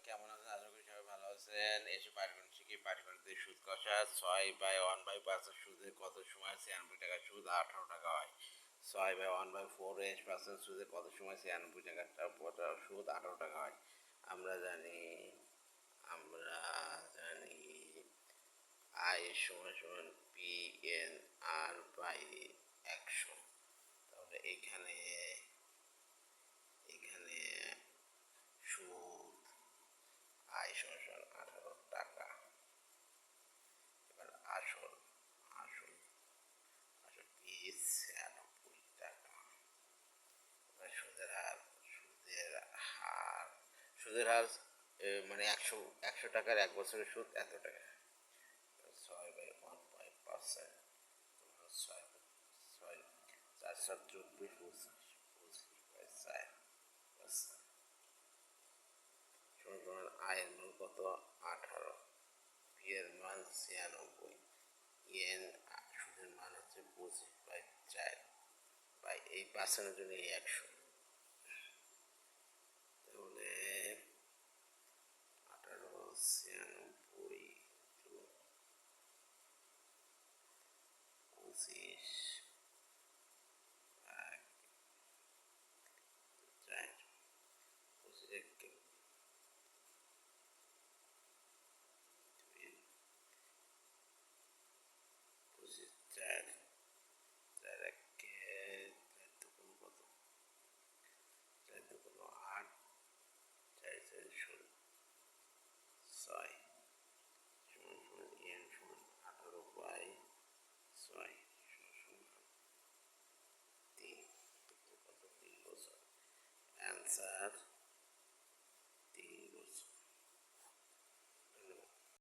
কেমন আছেন? আশা করি সবাই ভালো আছেন। এসে পাটিগণিত শিখি। পাটিগণিতের সুদ কষা 6/1/5 সুদে কত সময় 96 টাকা সুদ 18 টাকা হয়। 6/1/4 পার্সেন্ট সুদে কত সময় 96 টাকা সুদ 18 টাকা হয়। আমরা জানি আই সমান সমান PNR/100। তাহলে এখানে সুদ আয় সমান 18 টাকা। এবার আসল আসল আসল পিস 96 টাকা। সুদের হার মানে 100 টাকার 1 বছরের সুদ এত টাকা। 6/1/5%, 4 আয়ের মান কত? 18, পি এর মান 96, এন সুদের মান হচ্ছে 25/4 বাই এই পার্সেন্টের জন্য এই 100।